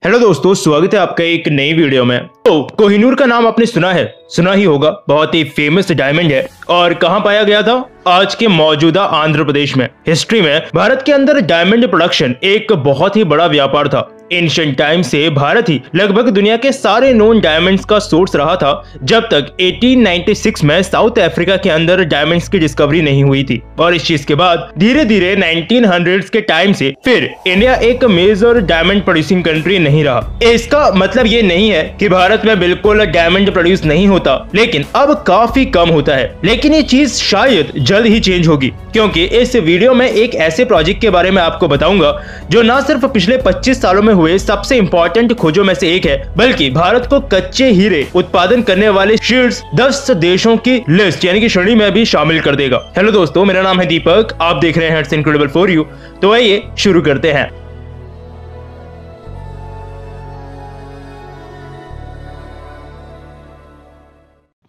Hello दोस्तों, स्वागत है आपका एक नई वीडियो में। तो कोहिनूर का नाम आपने सुना है, सुना ही होगा। बहुत ही फेमस डायमंड है और कहाँ पाया गया था? आज के मौजूदा आंध्र प्रदेश में। हिस्ट्री में भारत के अंदर डायमंड प्रोडक्शन एक बहुत ही बड़ा व्यापार था। एंशिएंट टाइम से भारत ही लगभग दुनिया के सारे नोन डायमंड्स का सोर्स रहा था, जब तक 1896 में साउथ अफ्रीका के अंदर डायमंड्स की डिस्कवरी नहीं हुई थी। और इस चीज के बाद धीरे धीरे 1900s के टाइम से फिर इंडिया एक मेजर डायमंड प्रोड्यूसिंग कंट्री नहीं रहा। इसका मतलब ये नहीं है कि भारत में बिल्कुल डायमंड प्रोड्यूस नहीं होता, लेकिन अब काफी कम होता है। लेकिन ये चीज शायद जल्द ही चेंज होगी, क्योंकि इस वीडियो में एक ऐसे प्रोजेक्ट के बारे में आपको बताऊंगा जो न सिर्फ पिछले 25 सालों में हुए सबसे इंपॉर्टेंट खोजों में से एक है, बल्कि भारत को कच्चे हीरे उत्पादन करने वाले शीर्ष 10 देशों की लिस्ट यानी कि श्रेणी में भी शामिल कर देगा। हेलो दोस्तों, मेरा नाम है दीपक, आप देख रहे हैं इट्स इनक्रेडिबल फॉर यू। तो आइए शुरू करते हैं।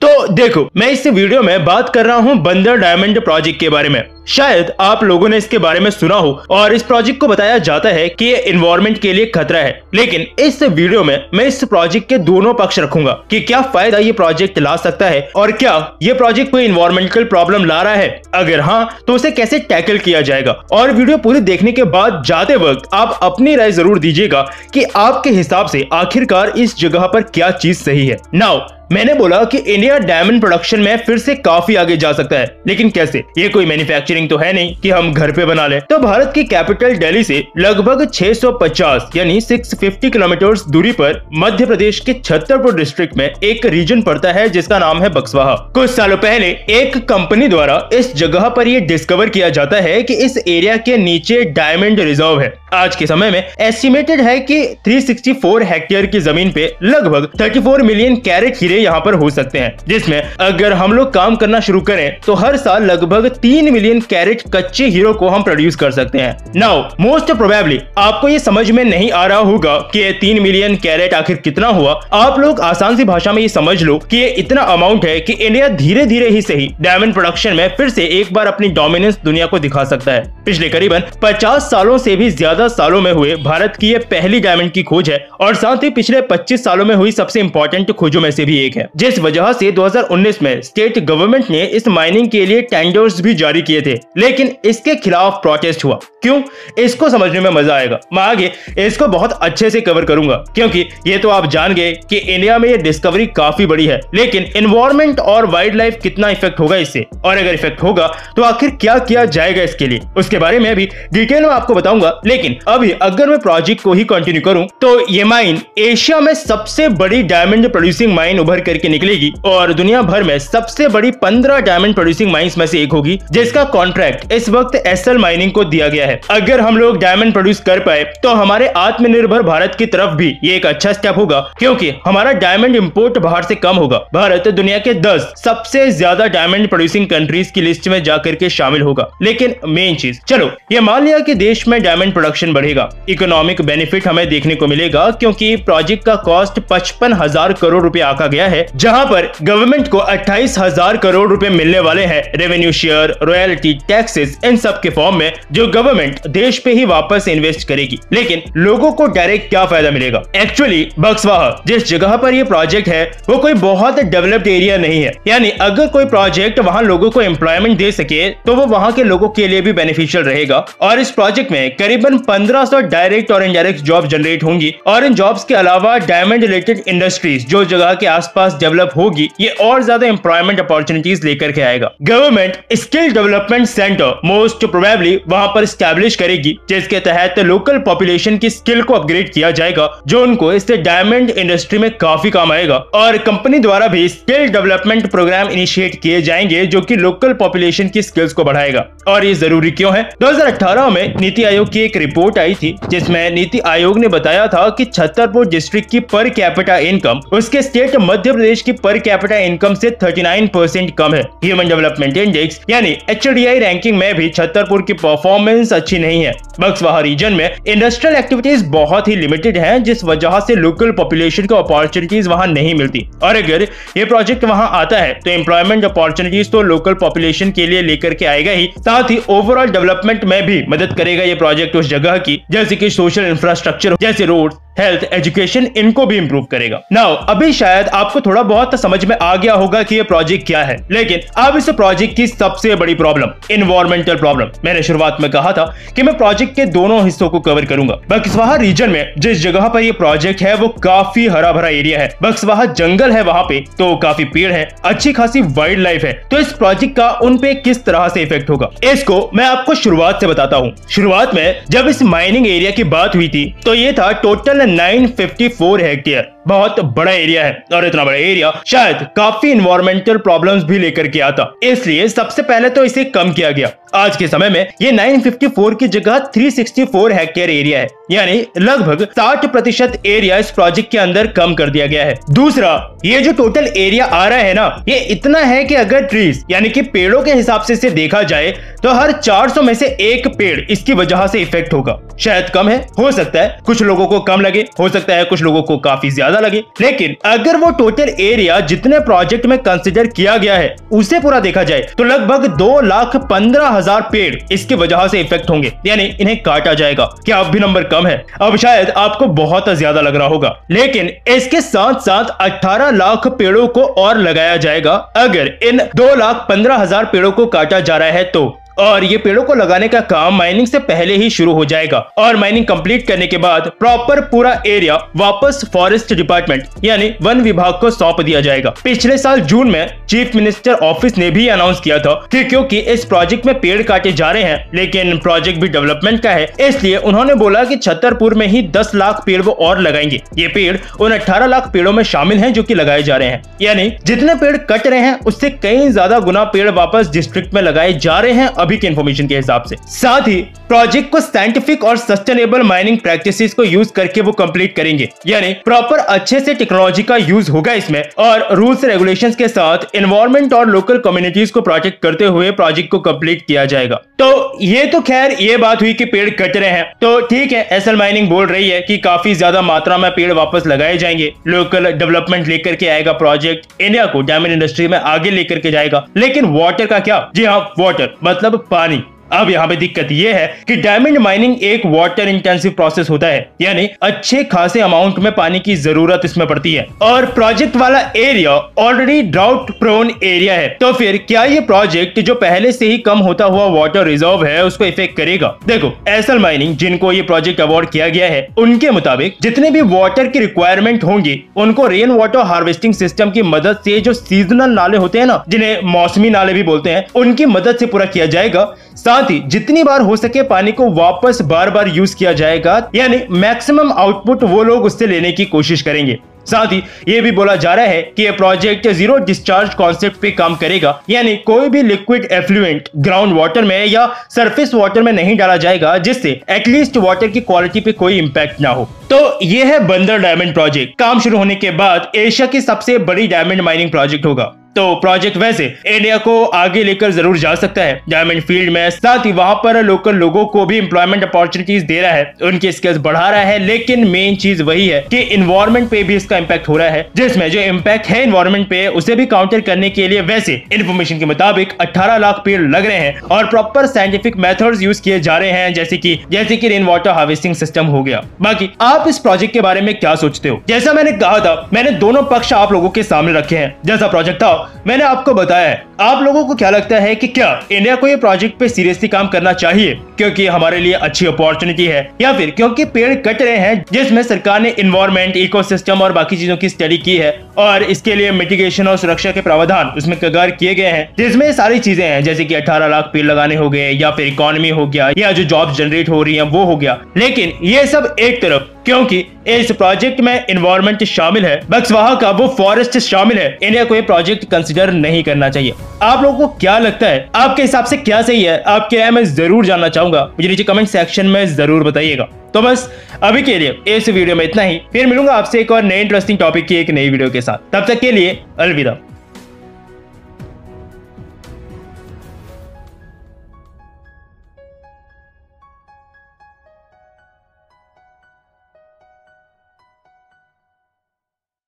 तो देखो, मैं इस वीडियो में बात कर रहा हूं बंदर डायमंड प्रोजेक्ट के बारे में। शायद आप लोगों ने इसके बारे में सुना हो और इस प्रोजेक्ट को बताया जाता है कि ये एनवायरनमेंट के लिए खतरा है। लेकिन इस वीडियो में मैं इस प्रोजेक्ट के दोनों पक्ष रखूंगा कि क्या फायदा ये प्रोजेक्ट ला सकता है और क्या ये प्रोजेक्ट कोई एनवायरमेंटल प्रॉब्लम ला रहा है। अगर हाँ, तो उसे कैसे टैकल किया जाएगा। और वीडियो पूरी देखने के बाद जाते वक्त आप अपनी राय जरूर दीजिएगा कि आपके हिसाब से आखिरकार इस जगह पर क्या चीज सही है। नाउ, मैंने बोला कि इंडिया डायमंड प्रोडक्शन में फिर से काफी आगे जा सकता है, लेकिन कैसे? ये कोई मैन्युफैक्चरिंग तो है नहीं कि हम घर पे बना लें। तो भारत की कैपिटल दिल्ली से लगभग 650 यानी 650 किलोमीटर दूरी पर मध्य प्रदेश के छतरपुर डिस्ट्रिक्ट में एक रीजन पड़ता है जिसका नाम है बक्सवाहा। कुछ सालों पहले एक कंपनी द्वारा इस जगह पर यह डिस्कवर किया जाता है कि इस एरिया के नीचे डायमंड रिजर्व है। आज के समय में एस्टिमेटेड है कि 364 हेक्टेयर की जमीन पे लगभग 34 मिलियन कैरेट हीरे यहाँ पर हो सकते हैं, जिसमें अगर हम लोग काम करना शुरू करें तो हर साल लगभग 3 मिलियन कैरेट कच्चे हीरो को हम प्रोड्यूस कर सकते हैं। नाउ, मोस्ट प्रोबेबली आपको ये समझ में नहीं आ रहा होगा कि 3 मिलियन कैरेट आखिर कितना हुआ। आप लोग आसान सी भाषा में ये समझ लो कि ये इतना अमाउंट है कि इंडिया धीरे धीरे ही सही डायमंड प्रोडक्शन में फिर से एक बार अपनी डोमिनेंस दुनिया को दिखा सकता है। पिछले करीबन 50 सालों से भी ज्यादा सालों में हुए भारत की ये पहली डायमंड की खोज है और साथ ही पिछले 25 सालों में हुई सबसे इंपॉर्टेंट खोजों में से भी एक है, जिस वजह से 2019 में स्टेट गवर्नमेंट ने इस माइनिंग के लिए टेंडर्स भी जारी किए थे, लेकिन इसके खिलाफ प्रोटेस्ट हुआ। क्यों? इसको समझने में मजा आएगा। मैं आगे इसको बहुत अच्छे से कवर करूंगा, क्योंकि ये तो आप जान गए कि इंडिया में ये डिस्कवरी काफी बड़ी है, लेकिन एनवायरनमेंट और वाइल्ड लाइफ कितना इफेक्ट होगा इससे, और अगर इफेक्ट होगा तो आखिर क्या किया जाएगा इसके लिए, उसके बारे में भी डिटेल में आपको बताऊंगा। लेकिन अभी अगर मैं प्रोजेक्ट को ही कंटिन्यू करूं तो ये माइन एशिया में सबसे बड़ी डायमंड प्रोड्यूसिंग माइन उभर करके निकलेगी और दुनिया भर में सबसे बड़ी 15 डायमंड प्रोड्यूसिंग माइंस में से एक होगी, जिसका कॉन्ट्रैक्ट इस वक्त एसएल माइनिंग को दिया गया है। अगर हम लोग डायमंड प्रोड्यूस कर पाए तो हमारे आत्मनिर्भर भारत की तरफ भी ये एक अच्छा स्टेप होगा, क्योंकि हमारा डायमंड इंपोर्ट बाहर से कम होगा। भारत दुनिया के 10 सबसे ज्यादा डायमंड प्रोड्यूसिंग कंट्रीज की लिस्ट में जाकर के शामिल होगा। लेकिन मेन चीज, चलो ये मान लिया कि देश में डायमंड प्रोडक्शन बढ़ेगा, इकोनॉमिक बेनिफिट हमें देखने को मिलेगा, क्योंकि प्रोजेक्ट का कॉस्ट 55,000 करोड़ रुपए आका गया है, जहां पर गवर्नमेंट को 28,000 करोड़ रुपए मिलने वाले हैं रेवेन्यू शेयर, रॉयल्टी, टैक्सेस, इन सब के फॉर्म में, जो गवर्नमेंट देश पे ही वापस इन्वेस्ट करेगी। लेकिन लोगों को डायरेक्ट क्या फायदा मिलेगा? एक्चुअली बक्सवाहा जिस जगह पर ये प्रोजेक्ट है वो कोई बहुत डेवलप्ड एरिया नहीं है, यानी अगर कोई प्रोजेक्ट वहां लोगों को एम्प्लॉयमेंट दे सके तो वो वहां के लोगों के लिए भी बेनिफिशियल रहेगा। और इस प्रोजेक्ट में करीबन 1500 डायरेक्ट और इनडायरेक्ट जॉब जनरेट होंगी, और इन जॉब्स के अलावा डायमंड रिलेटेड इंडस्ट्रीज जो जगह के आसपास डेवलप होगी, ये और ज्यादा एम्प्लॉयमेंट अपॉर्चुनिटीज लेकर के आएगा। Government skill development centre most probably वहां पर स्टैब्लिश करेगी, जिसके तहत लोकल पॉपुलेशन की स्किल को अपग्रेड किया जाएगा, जो उनको इससे डायमंड इंडस्ट्री में काफी काम आएगा। और कंपनी द्वारा भी स्किल डेवलपमेंट प्रोग्राम इनिशिएट किए जाएंगे, जो कि लोकल पॉपुलेशन की स्किल्स को बढ़ाएगा। और ये जरूरी क्यों है? 2018 में नीति आयोग की एक रिपोर्ट आई थी, जिसमें नीति आयोग ने बताया था कि छतरपुर डिस्ट्रिक्ट की पर कैपिटा इनकम उसके स्टेट मध्य प्रदेश की पर कैपिटा इनकम से 39% कम है। ह्यूमन डेवलपमेंट इंडेक्स यानी HDI रैंकिंग में भी छतरपुर की परफॉर्मेंस अच्छी नहीं है। बक्सवाहा रीजन में इंडस्ट्रियल एक्टिविटीज बहुत ही लिमिटेड हैं, जिस वजह से लोकल पॉपुलेशन को अपॉर्चुनिटीज वहां नहीं मिलती। और अगर ये प्रोजेक्ट वहां आता है तो एम्प्लॉयमेंट अपॉर्चुनिटीज तो लोकल पॉपुलेशन के लिए लेकर के आएगा ही, साथ ही ओवरऑल डेवलपमेंट में भी मदद करेगा ये प्रोजेक्ट उस जगह की, जैसे कि सोशल इंफ्रास्ट्रक्चर, जैसे रोड, हेल्थ, एजुकेशन, इनको भी इंप्रूव करेगा। नाउ अभी शायद आपको थोड़ा बहुत समझ में आ गया होगा कि ये प्रोजेक्ट क्या है, लेकिन अब इस प्रोजेक्ट की सबसे बड़ी प्रॉब्लम एनवायरमेंटल प्रॉब्लम। मैंने शुरुआत में कहा था कि मैं प्रोजेक्ट के दोनों हिस्सों को कवर करूंगा। बक्सवाहा रीजन में जिस जगह पर ये प्रोजेक्ट है वो काफी हरा भरा एरिया है। बक्सवाहा जंगल है, वहां पे तो काफी पेड़ है, अच्छी खासी वाइल्ड लाइफ है। तो इस प्रोजेक्ट का उन पे किस तरह से इफेक्ट होगा, इसको मैं आपको शुरुआत से बताता हूँ। शुरुआत में जब इस माइनिंग एरिया की बात हुई थी तो ये था टोटल 954 हेक्टेयर। बहुत बड़ा एरिया है और इतना बड़ा एरिया शायद काफी एनवायरमेंटल प्रॉब्लम्स भी लेकर के आता, इसलिए सबसे पहले तो इसे कम किया गया। आज के समय में ये 954 की जगह 364 हेक्टेयर एरिया है, यानी लगभग 60% एरिया इस प्रोजेक्ट के अंदर कम कर दिया गया है। दूसरा, ये जो टोटल एरिया आ रहा है ना, ये इतना है कि अगर ट्रीज यानी कि पेड़ों के हिसाब से इसे देखा जाए तो हर 400 में से एक पेड़ इसकी वजह से इफेक्ट होगा। शायद कम है, हो सकता है कुछ लोगों को कम लगे, हो सकता है कुछ लोगों को काफी ज्यादा लगे, लेकिन अगर वो टोटल एरिया जितने प्रोजेक्ट में कंसिडर किया गया है उसे पूरा देखा जाए तो लगभग 2,15,000 पेड़ इसकी वजह से इफेक्ट होंगे, यानी इन्हें काटा जाएगा। क्या अब भी नंबर कम है? अब शायद आपको बहुत ज्यादा लग रहा होगा, लेकिन इसके साथ साथ 18 लाख पेड़ों को और लगाया जाएगा अगर इन 2,15,000 पेड़ों को काटा जा रहा है तो। और ये पेड़ों को लगाने का काम माइनिंग से पहले ही शुरू हो जाएगा और माइनिंग कंप्लीट करने के बाद प्रॉपर पूरा एरिया वापस फॉरेस्ट डिपार्टमेंट यानी वन विभाग को सौंप दिया जाएगा। पिछले साल जून में चीफ मिनिस्टर ऑफिस ने भी अनाउंस किया था कि क्योंकि इस प्रोजेक्ट में पेड़ काटे जा रहे हैं लेकिन प्रोजेक्ट भी डेवलपमेंट का है, इसलिए उन्होंने बोला कि छतरपुर में ही 10 लाख पेड़ वो और लगाएंगे। ये पेड़ उन 18 लाख पेड़ों में शामिल हैं जो कि लगाए जा रहे हैं, यानी जितने पेड़ कट रहे हैं उससे कई ज्यादा गुना पेड़ वापस डिस्ट्रिक्ट में लगाए जा रहे हैं अभी के इंफॉर्मेशन के हिसाब से। साथ ही प्रोजेक्ट को साइंटिफिक और सस्टेनेबल माइनिंग प्रैक्टिसेस को यूज करके वो कंप्लीट करेंगे, यानी प्रॉपर अच्छे से टेक्नोलॉजी का यूज होगा इसमें और रूल्स रेगुलेशंस के साथ एनवायरमेंट और लोकल कम्युनिटीज को प्रोटेक्ट करते हुए प्रोजेक्ट को कंप्लीट किया जाएगा। तो ये तो खैर ये बात हुई कि पेड़ कट रहे हैं, तो ठीक है, एसएल माइनिंग बोल रही है कि काफी ज्यादा मात्रा में पेड़ वापस लगाए जाएंगे, लोकल डेवलपमेंट लेकर के आएगा प्रोजेक्ट, इंडिया को डायमंड इंडस्ट्री में आगे लेकर के जाएगा। लेकिन वाटर का क्या? जी हाँ, वाटर मतलब पानी। अब यहाँ पे दिक्कत ये है कि डायमंड माइनिंग एक वाटर इंटेंसिव प्रोसेस होता है, यानी अच्छे खासे अमाउंट में पानी की जरूरत इसमें पड़ती है और प्रोजेक्ट वाला area already drought prone area है। तो फिर क्या ये प्रोजेक्ट जो पहले से ही कम होता हुआ वाटर रिजर्व है उसको इफेक्ट करेगा? देखो, एसएल माइनिंग जिनको ये प्रोजेक्ट अवार्ड किया गया है उनके मुताबिक जितने भी वाटर की रिक्वायरमेंट होंगी उनको रेन वाटर हार्वेस्टिंग सिस्टम की मदद से, जो सीजनल नाले होते हैं ना, जिन्हें मौसमी नाले भी बोलते हैं, उनकी मदद से पूरा किया जाएगा। साथ ही जितनी बार हो सके पानी को वापस बार बार यूज किया जाएगा, यानी मैक्सिमम आउटपुट वो लोग उससे लेने की कोशिश करेंगे। साथ ही ये भी बोला जा रहा है कि ये प्रोजेक्ट जीरो डिस्चार्ज कॉन्सेप्ट पे काम करेगा, यानी कोई भी लिक्विड एफ्लुएंट ग्राउंड वाटर में या सरफेस वाटर में नहीं डाला जाएगा, जिससे एटलीस्ट वाटर की क्वालिटी पे कोई इंपैक्ट ना हो। तो ये है बंदर डायमंड प्रोजेक्ट। काम शुरू होने के बाद एशिया की सबसे बड़ी डायमंड माइनिंग प्रोजेक्ट होगा। तो प्रोजेक्ट वैसे इंडिया को आगे लेकर जरूर जा सकता है डायमंड फील्ड में, साथ ही वहां पर लोकल लोगों को भी एम्प्लॉयमेंट अपॉर्चुनिटीज दे रहा है, उनके स्किल्स बढ़ा रहा है। लेकिन मेन चीज वही है कि इन्वायरमेंट पे भी इसका इंपैक्ट हो रहा है, जिसमें जो इंपैक्ट है इन्वायरमेंट पे उसे भी काउंटर करने के लिए वैसे इन्फॉर्मेशन के मुताबिक 18 लाख पेड़ लग रहे हैं और प्रॉपर साइंटिफिक मेथड्स यूज किए जा रहे हैं, जैसे कि रेन वाटर हार्वेस्टिंग सिस्टम हो गया। बाकी आप इस प्रोजेक्ट के बारे में क्या सोचते हो? जैसा मैंने कहा था, मैंने दोनों पक्ष आप लोगों के सामने रखे हैं। जैसा प्रोजेक्ट था मैंने आपको बताया है। आप लोगों को क्या लगता है कि क्या इंडिया को ये प्रोजेक्ट पे सीरियसली काम करना चाहिए क्योंकि हमारे लिए अच्छी अपॉर्चुनिटी है, या फिर क्योंकि पेड़ कट रहे हैं जिसमें सरकार ने इन्वायरमेंट, इकोसिस्टम और बाकी चीजों की स्टडी की है और इसके लिए मिटिगेशन और सुरक्षा के प्रावधान उसमें कगार किए गए हैं, जिसमें सारी चीजें हैं जैसे कि 18 लाख पेड़ लगाने हो गए, या फिर इकोनॉमी हो गया, या जो जॉब्स जनरेट हो रही हैं वो हो गया। लेकिन ये सब एक तरफ, क्योंकि इस प्रोजेक्ट में इन्वायरमेंट शामिल है, बक्सवाहा का वो फॉरेस्ट शामिल है, इंडिया को ये प्रोजेक्ट कंसीडर नहीं करना चाहिए। आप लोगों को क्या लगता है? आपके हिसाब से क्या सही है? आपके राय मैं जरूर जानना चाहूंगा, मुझे नीचे कमेंट सेक्शन में जरूर बताइएगा। तो बस अभी के लिए इस वीडियो में इतना ही, फिर मिलूंगा आपसे एक और नए इंटरेस्टिंग टॉपिक की एक नई वीडियो के साथ। तब तक के लिए अलविदा।